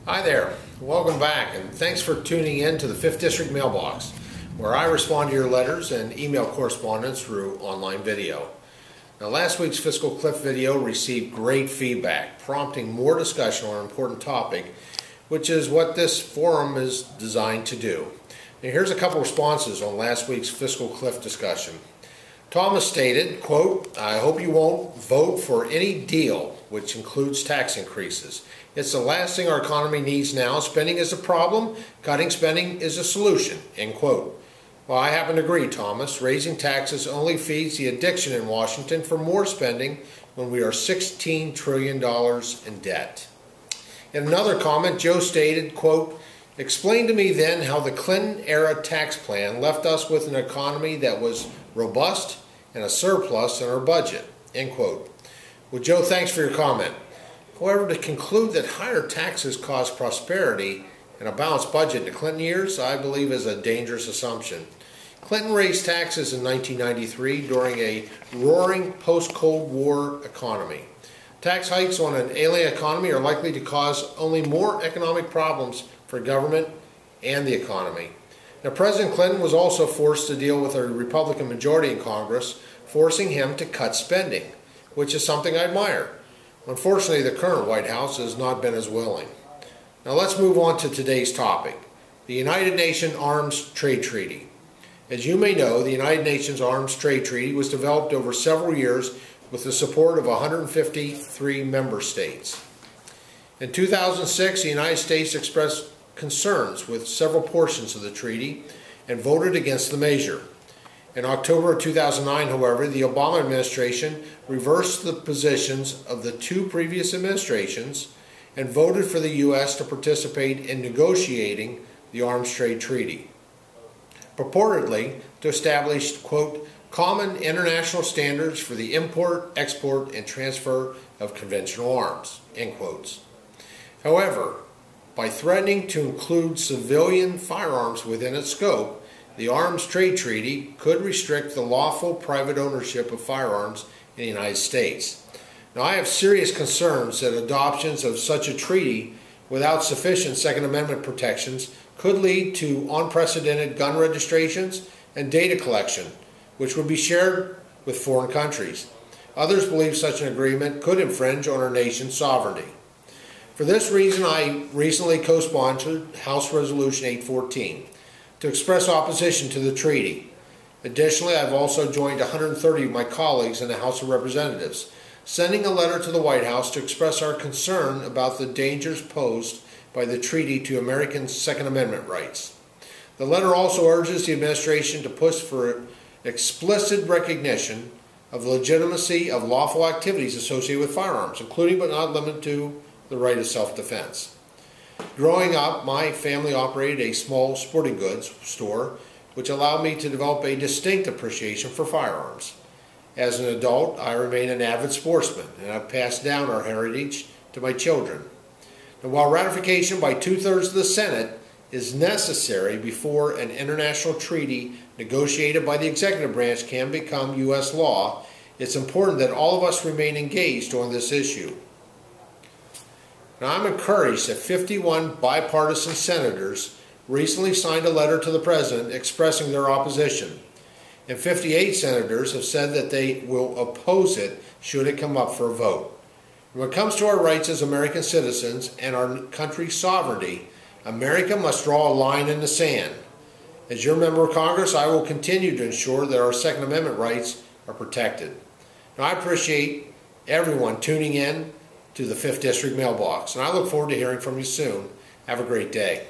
Hi there, welcome back, and thanks for tuning in to the 5th District Mailbox, where I respond to your letters and email correspondence through online video. Now, last week's Fiscal Cliff video received great feedback, prompting more discussion on an important topic, which is what this forum is designed to do. Now, here's a couple responses on last week's Fiscal Cliff discussion. Thomas stated, quote, "I hope you won't vote for any deal which includes tax increases. It's the last thing our economy needs now. Spending is a problem. Cutting spending is a solution," end quote. Well, I happen to agree, Thomas. Raising taxes only feeds the addiction in Washington for more spending when we are $16 trillion in debt. In another comment, Joe stated, quote, "Explain to me then how the Clinton-era tax plan left us with an economy that was robust and a surplus in our budget," end quote. Well, Joe, thanks for your comment. However, to conclude that higher taxes caused prosperity and a balanced budget in the Clinton years, I believe is a dangerous assumption. Clinton raised taxes in 1993 during a roaring post-Cold War economy. Tax hikes on an ailing economy are likely to cause only more economic problems for government and the economy. Now, President Clinton was also forced to deal with a Republican majority in Congress, forcing him to cut spending, which is something I admire. Unfortunately, the current White House has not been as willing. Now let's move on to today's topic, the United Nations Arms Trade Treaty. As you may know, the United Nations Arms Trade Treaty was developed over several years with the support of 153 member states. In 2006, the United States expressed concerns with several portions of the treaty and voted against the measure. In October of 2009, however, the Obama administration reversed the positions of the two previous administrations and voted for the U.S. to participate in negotiating the Arms Trade Treaty, purportedly to establish, quote, "common international standards for the import, export, and transfer of conventional arms," end quotes. However, by threatening to include civilian firearms within its scope, the Arms Trade Treaty could restrict the lawful private ownership of firearms in the United States. Now, I have serious concerns that adoptions of such a treaty without sufficient Second Amendment protections could lead to unprecedented gun registrations and data collection, which would be shared with foreign countries. Others believe such an agreement could infringe on our nation's sovereignty. For this reason, I recently co-sponsored House Resolution 814 to express opposition to the treaty. Additionally, I've also joined 130 of my colleagues in the House of Representatives, sending a letter to the White House to express our concern about the dangers posed by the treaty to Americans' Second Amendment rights. The letter also urges the administration to push for explicit recognition of the legitimacy of lawful activities associated with firearms, including but not limited to the right of self-defense. Growing up, my family operated a small sporting goods store, which allowed me to develop a distinct appreciation for firearms. As an adult, I remain an avid sportsman, and I've passed down our heritage to my children. And while ratification by 2/3 of the Senate is necessary before an international treaty negotiated by the executive branch can become U.S. law, it's important that all of us remain engaged on this issue. Now, I'm encouraged that 51 bipartisan senators recently signed a letter to the President expressing their opposition, and 58 senators have said that they will oppose it should it come up for a vote. When it comes to our rights as American citizens and our country's sovereignty, America must draw a line in the sand. As your member of Congress, I will continue to ensure that our Second Amendment rights are protected. Now, I appreciate everyone tuning in to the 5th District Mailbox, and I look forward to hearing from you soon. Have a great day.